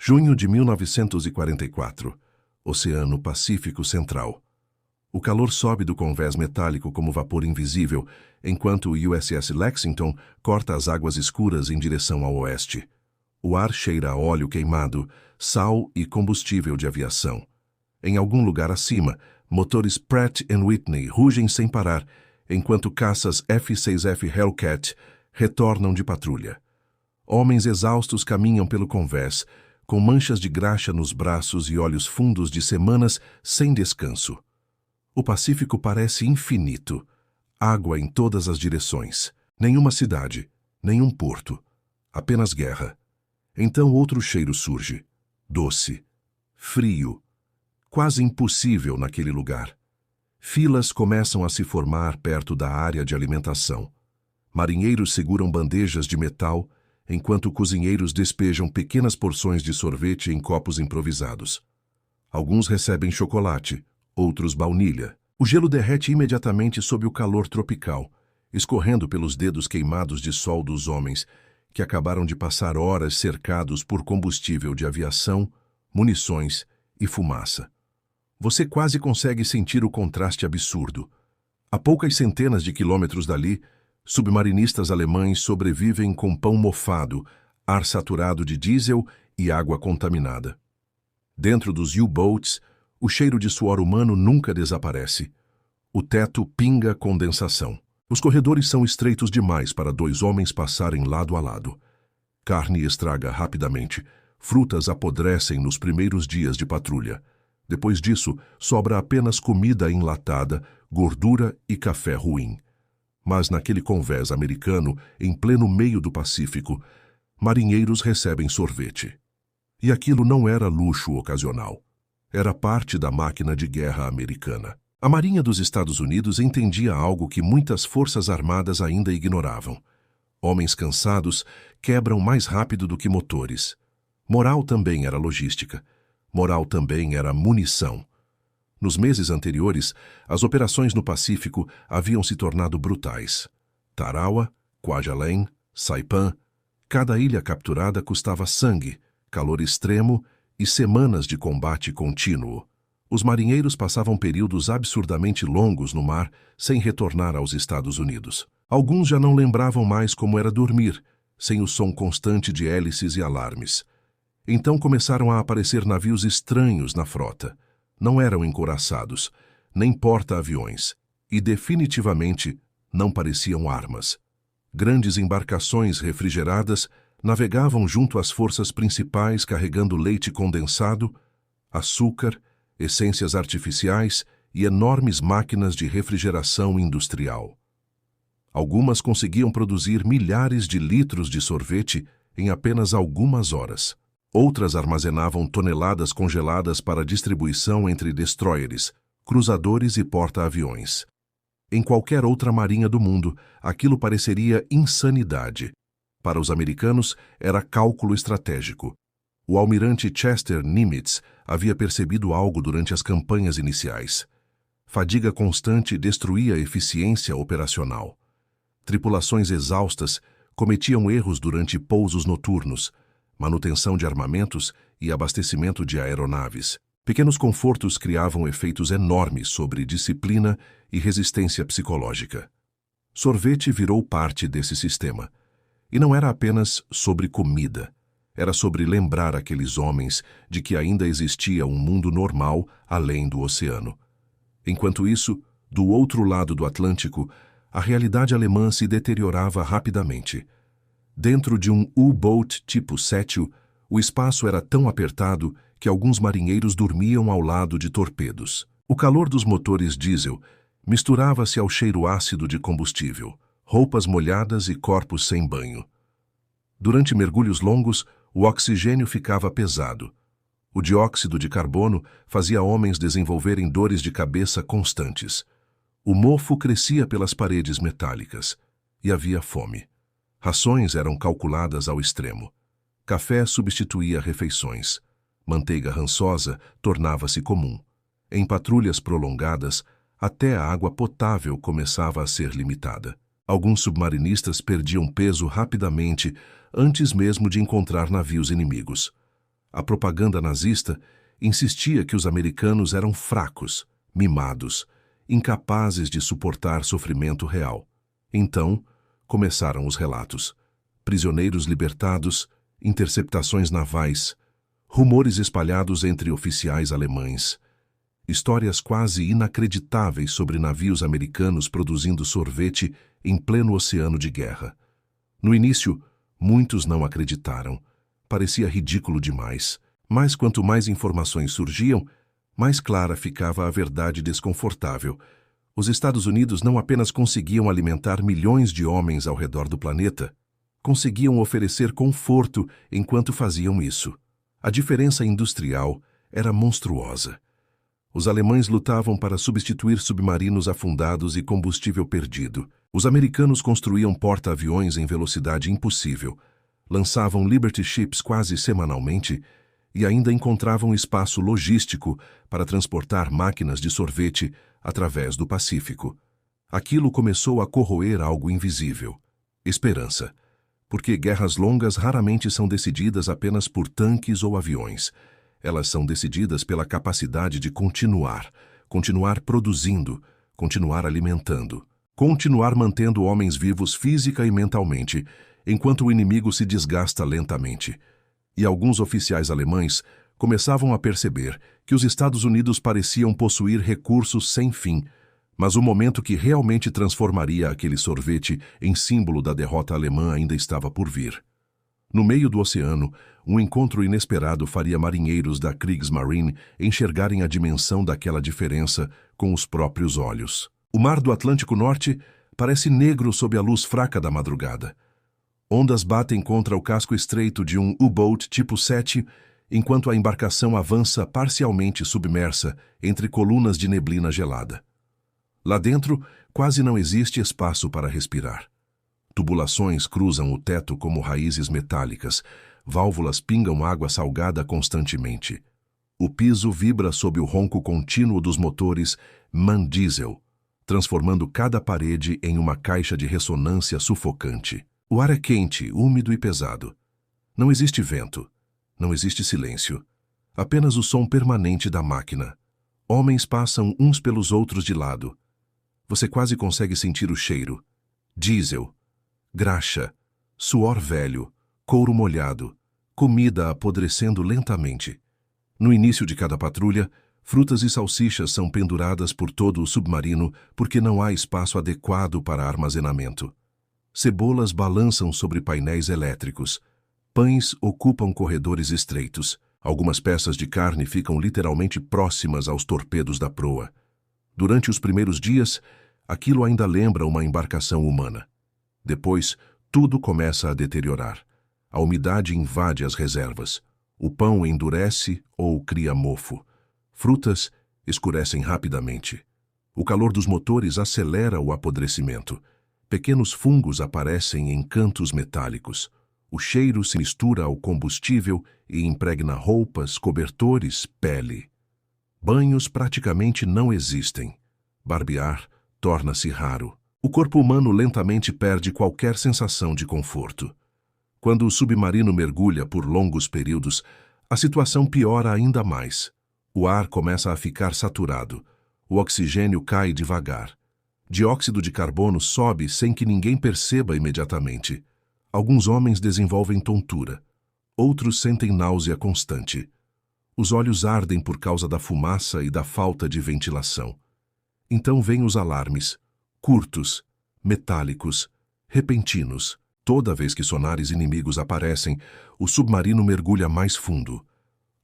Junho de 1944. Oceano Pacífico Central. O calor sobe do convés metálico como vapor invisível, enquanto o USS Lexington corta as águas escuras em direção ao oeste. O ar cheira a óleo queimado, sal e combustível de aviação. Em algum lugar acima, motores Pratt & Whitney rugem sem parar, enquanto caças F-6F Hellcat retornam de patrulha. Homens exaustos caminham pelo convés, com manchas de graxa nos braços e olhos fundos de semanas sem descanso. O Pacífico parece infinito. Água em todas as direções. Nenhuma cidade, nenhum porto. Apenas guerra. Então outro cheiro surge. Doce. Frio. Quase impossível naquele lugar. Filas começam a se formar perto da área de alimentação. Marinheiros seguram bandejas de metal, enquanto cozinheiros despejam pequenas porções de sorvete em copos improvisados. Alguns recebem chocolate, outros baunilha. O gelo derrete imediatamente sob o calor tropical, escorrendo pelos dedos queimados de sol dos homens, que acabaram de passar horas cercados por combustível de aviação, munições e fumaça. Você quase consegue sentir o contraste absurdo. A poucas centenas de quilômetros dali, submarinistas alemães sobrevivem com pão mofado, ar saturado de diesel e água contaminada. Dentro dos U-boats, o cheiro de suor humano nunca desaparece. O teto pinga condensação. Os corredores são estreitos demais para dois homens passarem lado a lado. Carne estraga rapidamente, frutas apodrecem nos primeiros dias de patrulha. Depois disso, sobra apenas comida enlatada, gordura e café ruim. Mas naquele convés americano, em pleno meio do Pacífico, marinheiros recebem sorvete. E aquilo não era luxo ocasional. Era parte da máquina de guerra americana. A Marinha dos Estados Unidos entendia algo que muitas forças armadas ainda ignoravam. Homens cansados quebram mais rápido do que motores. Moral também era logística. Moral também era munição. Nos meses anteriores, as operações no Pacífico haviam se tornado brutais. Tarawa, Kwajalein, Saipan, cada ilha capturada custava sangue, calor extremo e semanas de combate contínuo. Os marinheiros passavam períodos absurdamente longos no mar sem retornar aos Estados Unidos. Alguns já não lembravam mais como era dormir, sem o som constante de hélices e alarmes. Então começaram a aparecer navios estranhos na frota. Não eram encouraçados, nem porta-aviões, e definitivamente não pareciam armas. Grandes embarcações refrigeradas navegavam junto às forças principais carregando leite condensado, açúcar, essências artificiais e enormes máquinas de refrigeração industrial. Algumas conseguiam produzir milhares de litros de sorvete em apenas algumas horas. Outras armazenavam toneladas congeladas para distribuição entre destroyers, cruzadores e porta-aviões. Em qualquer outra marinha do mundo, aquilo pareceria insanidade. Para os americanos, era cálculo estratégico. O almirante Chester Nimitz havia percebido algo durante as campanhas iniciais. Fadiga constante destruía a eficiência operacional. Tripulações exaustas cometiam erros durante pousos noturnos, manutenção de armamentos e abastecimento de aeronaves. Pequenos confortos criavam efeitos enormes sobre disciplina e resistência psicológica. Sorvete virou parte desse sistema. E não era apenas sobre comida. Era sobre lembrar aqueles homens de que ainda existia um mundo normal além do oceano. Enquanto isso, do outro lado do Atlântico, a realidade alemã se deteriorava rapidamente. Dentro de um U-boat tipo Sétio, o espaço era tão apertado que alguns marinheiros dormiam ao lado de torpedos. O calor dos motores diesel misturava-se ao cheiro ácido de combustível, roupas molhadas e corpos sem banho. Durante mergulhos longos, o oxigênio ficava pesado. O dióxido de carbono fazia homens desenvolverem dores de cabeça constantes. O mofo crescia pelas paredes metálicas e havia fome. Rações eram calculadas ao extremo. Café substituía refeições. Manteiga rançosa tornava-se comum. Em patrulhas prolongadas, até a água potável começava a ser limitada. Alguns submarinistas perdiam peso rapidamente antes mesmo de encontrar navios inimigos. A propaganda nazista insistia que os americanos eram fracos, mimados, incapazes de suportar sofrimento real. Então, começaram os relatos. Prisioneiros libertados, interceptações navais, rumores espalhados entre oficiais alemães, histórias quase inacreditáveis sobre navios americanos produzindo sorvete em pleno oceano de guerra. No início, muitos não acreditaram. Parecia ridículo demais. Mas quanto mais informações surgiam, mais clara ficava a verdade desconfortável. Os Estados Unidos não apenas conseguiam alimentar milhões de homens ao redor do planeta, conseguiam oferecer conforto enquanto faziam isso. A diferença industrial era monstruosa. Os alemães lutavam para substituir submarinos afundados e combustível perdido. Os americanos construíam porta-aviões em velocidade impossível, lançavam Liberty Ships quase semanalmente e ainda encontravam espaço logístico para transportar máquinas de sorvete através do Pacífico. Aquilo começou a corroer algo invisível: esperança. Porque guerras longas raramente são decididas apenas por tanques ou aviões. Elas são decididas pela capacidade de continuar produzindo, continuar alimentando, continuar mantendo homens vivos física e mentalmente, enquanto o inimigo se desgasta lentamente. E alguns oficiais alemães começavam a perceber que os Estados Unidos pareciam possuir recursos sem fim, mas o momento que realmente transformaria aquele sorvete em símbolo da derrota alemã ainda estava por vir. No meio do oceano, um encontro inesperado faria marinheiros da Kriegsmarine enxergarem a dimensão daquela diferença com os próprios olhos. O mar do Atlântico Norte parece negro sob a luz fraca da madrugada. Ondas batem contra o casco estreito de um U-boat tipo 7, enquanto a embarcação avança parcialmente submersa entre colunas de neblina gelada. Lá dentro, quase não existe espaço para respirar. Tubulações cruzam o teto como raízes metálicas, válvulas pingam água salgada constantemente. O piso vibra sob o ronco contínuo dos motores MAN diesel, transformando cada parede em uma caixa de ressonância sufocante. O ar é quente, úmido e pesado. Não existe vento, não existe silêncio. Apenas o som permanente da máquina. Homens passam uns pelos outros de lado. Você quase consegue sentir o cheiro. Diesel, graxa, suor velho, couro molhado, comida apodrecendo lentamente. No início de cada patrulha, frutas e salsichas são penduradas por todo o submarino porque não há espaço adequado para armazenamento. Cebolas balançam sobre painéis elétricos. Pães ocupam corredores estreitos. Algumas peças de carne ficam literalmente próximas aos torpedos da proa. Durante os primeiros dias, aquilo ainda lembra uma embarcação humana. Depois, tudo começa a deteriorar. A umidade invade as reservas. O pão endurece ou cria mofo. Frutas escurecem rapidamente. O calor dos motores acelera o apodrecimento. Pequenos fungos aparecem em cantos metálicos. O cheiro se mistura ao combustível e impregna roupas, cobertores, pele. Banhos praticamente não existem. Barbear torna-se raro. O corpo humano lentamente perde qualquer sensação de conforto. Quando o submarino mergulha por longos períodos, a situação piora ainda mais. O ar começa a ficar saturado. O oxigênio cai devagar. Dióxido de carbono sobe sem que ninguém perceba imediatamente. Alguns homens desenvolvem tontura. Outros sentem náusea constante. Os olhos ardem por causa da fumaça e da falta de ventilação. Então vêm os alarmes, curtos, metálicos, repentinos. Toda vez que sonares inimigos aparecem, o submarino mergulha mais fundo.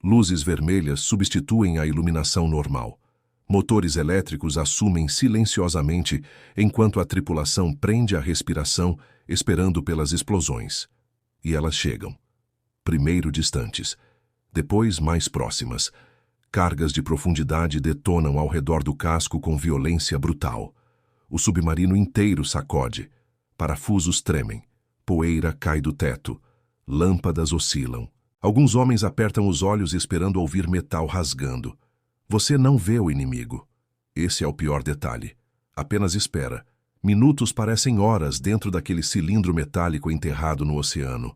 Luzes vermelhas substituem a iluminação normal. Motores elétricos assumem silenciosamente enquanto a tripulação prende a respiração, esperando pelas explosões. E elas chegam. Primeiro distantes, depois mais próximas. Cargas de profundidade detonam ao redor do casco com violência brutal. O submarino inteiro sacode. Parafusos tremem. Poeira cai do teto. Lâmpadas oscilam. Alguns homens apertam os olhos esperando ouvir metal rasgando. Você não vê o inimigo. Esse é o pior detalhe. Apenas espera. Minutos parecem horas dentro daquele cilindro metálico enterrado no oceano.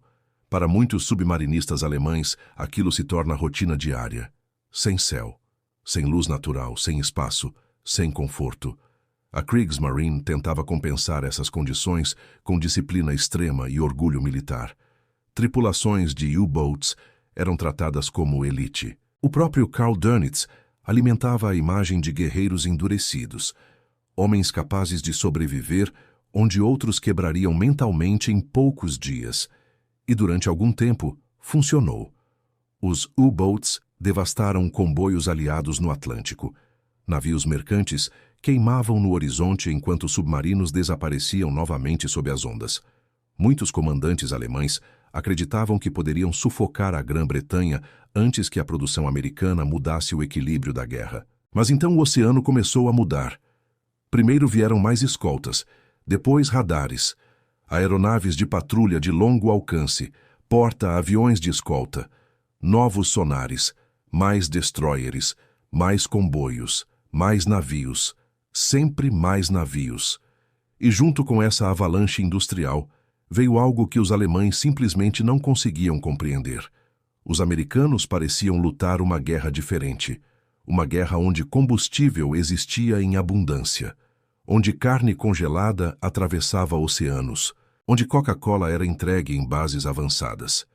Para muitos submarinistas alemães, aquilo se torna rotina diária. Sem céu, sem luz natural, sem espaço, sem conforto. A Kriegsmarine tentava compensar essas condições com disciplina extrema e orgulho militar. Tripulações de U-boats eram tratadas como elite. O próprio Karl Dönitz alimentava a imagem de guerreiros endurecidos, homens capazes de sobreviver onde outros quebrariam mentalmente em poucos dias. E durante algum tempo, funcionou. Os U-boats devastaram comboios aliados no Atlântico. Navios mercantes queimavam no horizonte enquanto submarinos desapareciam novamente sob as ondas. Muitos comandantes alemães acreditavam que poderiam sufocar a Grã-Bretanha antes que a produção americana mudasse o equilíbrio da guerra. Mas então o oceano começou a mudar. Primeiro vieram mais escoltas, depois radares, aeronaves de patrulha de longo alcance, porta-aviões de escolta, novos sonares, mais destroyers, mais comboios, mais navios, sempre mais navios. E junto com essa avalanche industrial, veio algo que os alemães simplesmente não conseguiam compreender. Os americanos pareciam lutar uma guerra diferente, uma guerra onde combustível existia em abundância, onde carne congelada atravessava oceanos, onde Coca-Cola era entregue em bases avançadas,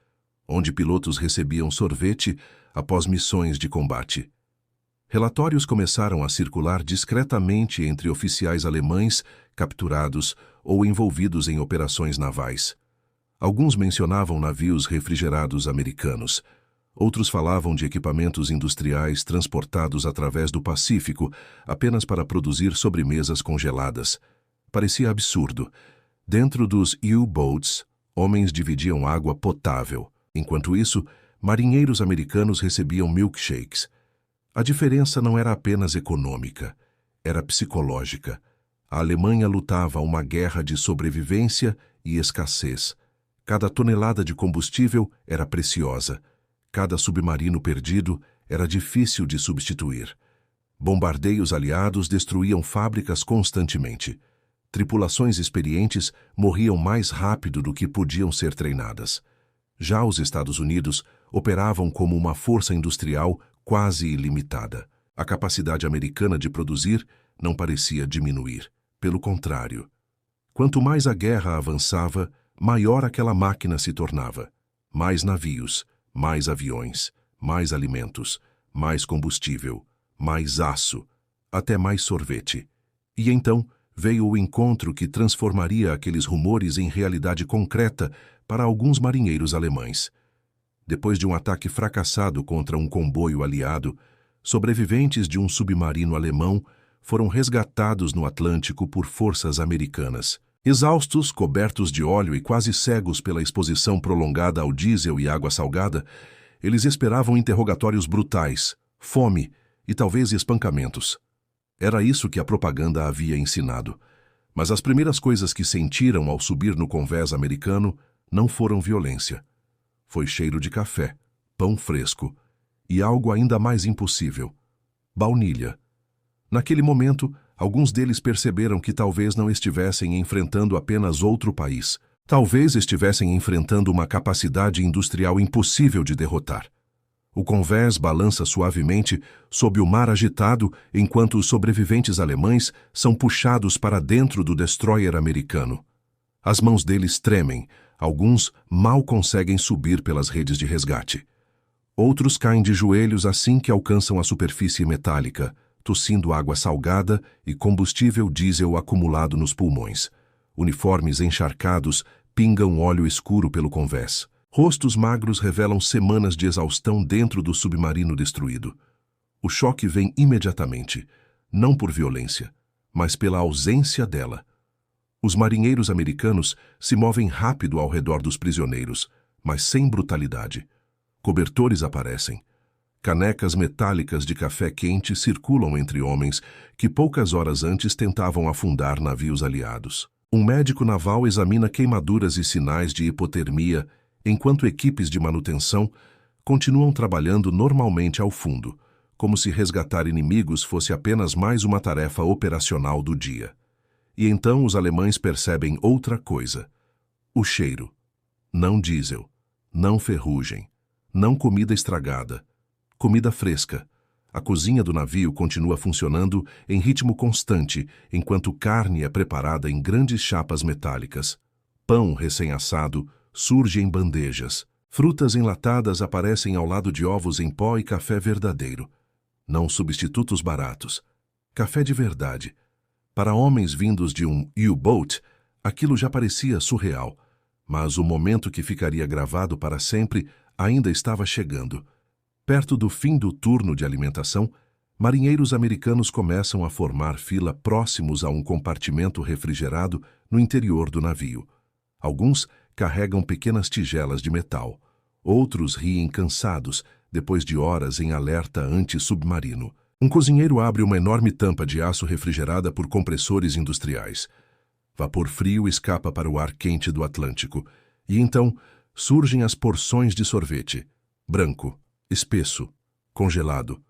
onde pilotos recebiam sorvete após missões de combate. Relatórios começaram a circular discretamente entre oficiais alemães capturados ou envolvidos em operações navais. Alguns mencionavam navios refrigerados americanos. Outros falavam de equipamentos industriais transportados através do Pacífico apenas para produzir sobremesas congeladas. Parecia absurdo. Dentro dos U-boats, homens dividiam água potável. Enquanto isso, marinheiros americanos recebiam milkshakes. A diferença não era apenas econômica, era psicológica. A Alemanha lutava uma guerra de sobrevivência e escassez. Cada tonelada de combustível era preciosa. Cada submarino perdido era difícil de substituir. Bombardeios aliados destruíam fábricas constantemente. Tripulações experientes morriam mais rápido do que podiam ser treinadas. Já os Estados Unidos operavam como uma força industrial quase ilimitada. A capacidade americana de produzir não parecia diminuir. Pelo contrário, quanto mais a guerra avançava, maior aquela máquina se tornava. Mais navios, mais aviões, mais alimentos, mais combustível, mais aço, até mais sorvete. E então veio o encontro que transformaria aqueles rumores em realidade concreta para alguns marinheiros alemães. Depois de um ataque fracassado contra um comboio aliado, sobreviventes de um submarino alemão foram resgatados no Atlântico por forças americanas. Exaustos, cobertos de óleo e quase cegos pela exposição prolongada ao diesel e água salgada, eles esperavam interrogatórios brutais, fome e talvez espancamentos. Era isso que a propaganda havia ensinado. Mas as primeiras coisas que sentiram ao subir no convés americano não foram violência. Foi cheiro de café, pão fresco e algo ainda mais impossível: baunilha. Naquele momento, alguns deles perceberam que talvez não estivessem enfrentando apenas outro país. Talvez estivessem enfrentando uma capacidade industrial impossível de derrotar. O convés balança suavemente sob o mar agitado enquanto os sobreviventes alemães são puxados para dentro do destroyer americano. As mãos deles tremem, alguns mal conseguem subir pelas redes de resgate. Outros caem de joelhos assim que alcançam a superfície metálica, tossindo água salgada e combustível diesel acumulado nos pulmões. Uniformes encharcados pingam óleo escuro pelo convés. Rostos magros revelam semanas de exaustão dentro do submarino destruído. O choque vem imediatamente, não por violência, mas pela ausência dela. Os marinheiros americanos se movem rápido ao redor dos prisioneiros, mas sem brutalidade. Cobertores aparecem. Canecas metálicas de café quente circulam entre homens que poucas horas antes tentavam afundar navios aliados. Um médico naval examina queimaduras e sinais de hipotermia, enquanto equipes de manutenção continuam trabalhando normalmente ao fundo, como se resgatar inimigos fosse apenas mais uma tarefa operacional do dia. E então os alemães percebem outra coisa: o cheiro. Não diesel, não ferrugem, não comida estragada, comida fresca. A cozinha do navio continua funcionando em ritmo constante, enquanto carne é preparada em grandes chapas metálicas. Pão recém-assado surge em bandejas. Frutas enlatadas aparecem ao lado de ovos em pó e café verdadeiro. Não substitutos baratos. Café de verdade. Para homens vindos de um U-boat, aquilo já parecia surreal. Mas o momento que ficaria gravado para sempre ainda estava chegando. Perto do fim do turno de alimentação, marinheiros americanos começam a formar fila próximos a um compartimento refrigerado no interior do navio. Alguns carregam pequenas tigelas de metal. Outros riem cansados, depois de horas em alerta anti-submarino. Um cozinheiro abre uma enorme tampa de aço refrigerada por compressores industriais. Vapor frio escapa para o ar quente do Atlântico. E então surgem as porções de sorvete. Branco, espesso, congelado.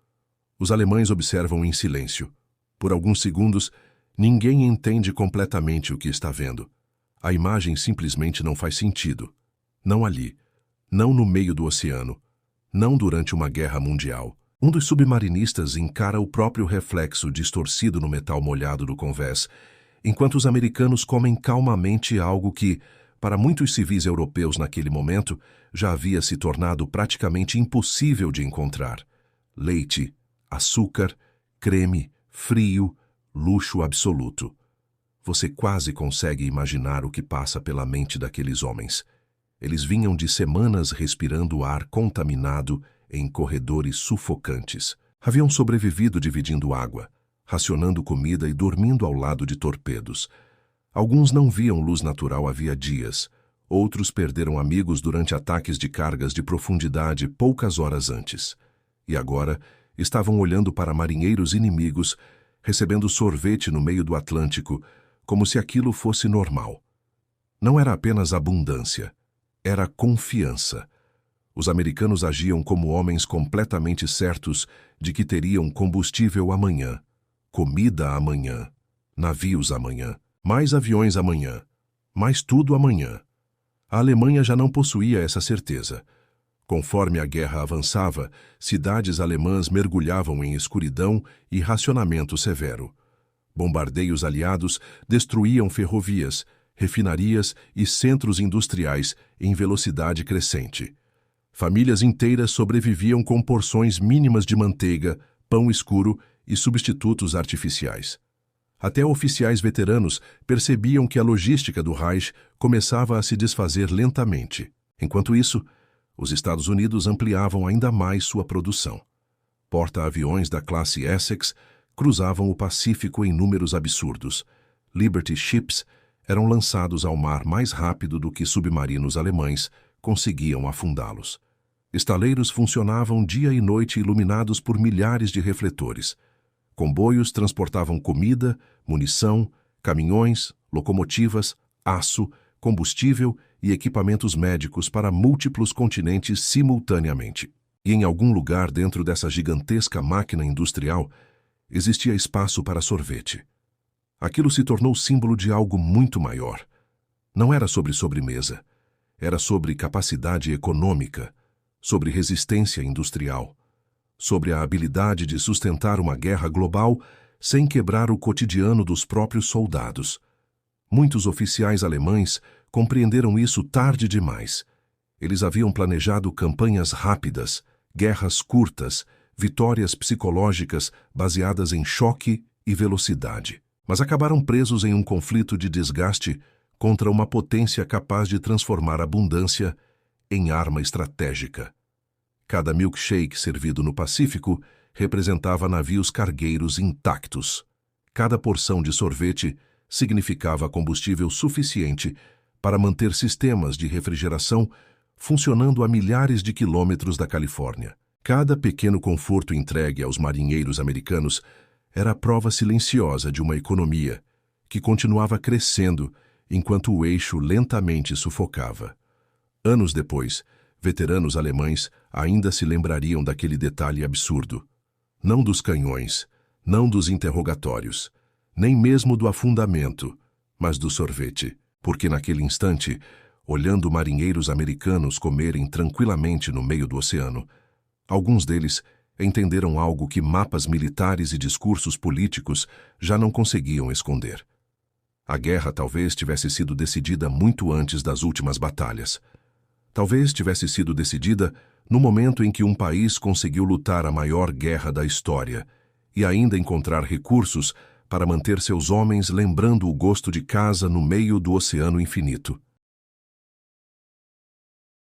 Os alemães observam em silêncio. Por alguns segundos, ninguém entende completamente o que está vendo. A imagem simplesmente não faz sentido. Não ali. Não no meio do oceano. Não durante uma guerra mundial. Um dos submarinistas encara o próprio reflexo distorcido no metal molhado do convés, enquanto os americanos comem calmamente algo que, para muitos civis europeus naquele momento, já havia se tornado praticamente impossível de encontrar. Leite, açúcar, creme, frio, luxo absoluto. Você quase consegue imaginar o que passa pela mente daqueles homens. Eles vinham de semanas respirando ar contaminado em corredores sufocantes. Haviam sobrevivido dividindo água, racionando comida e dormindo ao lado de torpedos. Alguns não viam luz natural havia dias. Outros perderam amigos durante ataques de cargas de profundidade poucas horas antes. E agora estavam olhando para marinheiros inimigos, recebendo sorvete no meio do Atlântico, como se aquilo fosse normal. Não era apenas abundância, era confiança. Os americanos agiam como homens completamente certos de que teriam combustível amanhã, comida amanhã, navios amanhã, mais aviões amanhã, mais tudo amanhã. A Alemanha já não possuía essa certeza. Conforme a guerra avançava, cidades alemãs mergulhavam em escuridão e racionamento severo. Bombardeios aliados destruíam ferrovias, refinarias e centros industriais em velocidade crescente. Famílias inteiras sobreviviam com porções mínimas de manteiga, pão escuro e substitutos artificiais. Até oficiais veteranos percebiam que a logística do Reich começava a se desfazer lentamente. Enquanto isso, os Estados Unidos ampliavam ainda mais sua produção. Porta-aviões da classe Essex cruzavam o Pacífico em números absurdos. Liberty Ships eram lançados ao mar mais rápido do que submarinos alemães conseguiam afundá-los. Estaleiros funcionavam dia e noite iluminados por milhares de refletores. Comboios transportavam comida, munição, caminhões, locomotivas, aço, combustível e equipamentos médicos para múltiplos continentes simultaneamente. E em algum lugar dentro dessa gigantesca máquina industrial existia espaço para sorvete. Aquilo se tornou símbolo de algo muito maior. Não era sobre sobremesa. Era sobre capacidade econômica, sobre resistência industrial, sobre a habilidade de sustentar uma guerra global sem quebrar o cotidiano dos próprios soldados. Muitos oficiais alemães compreenderam isso tarde demais. Eles haviam planejado campanhas rápidas, guerras curtas, vitórias psicológicas baseadas em choque e velocidade. Mas acabaram presos em um conflito de desgaste contra uma potência capaz de transformar abundância em arma estratégica. Cada milkshake servido no Pacífico representava navios cargueiros intactos. Cada porção de sorvete significava combustível suficiente para manter sistemas de refrigeração funcionando a milhares de quilômetros da Califórnia. Cada pequeno conforto entregue aos marinheiros americanos era a prova silenciosa de uma economia que continuava crescendo enquanto o eixo lentamente sufocava. Anos depois, veteranos alemães ainda se lembrariam daquele detalhe absurdo. Não dos canhões, não dos interrogatórios, nem mesmo do afundamento, mas do sorvete, porque naquele instante olhando marinheiros americanos comerem tranquilamente no meio do oceano. Alguns deles entenderam algo que mapas militares e discursos políticos já não conseguiam esconder. A guerra talvez tivesse sido decidida muito antes das últimas batalhas. Talvez tivesse sido decidida no momento em que um país conseguiu lutar a maior guerra da história e ainda encontrar recursos para manter seus homens lembrando o gosto de casa no meio do oceano infinito.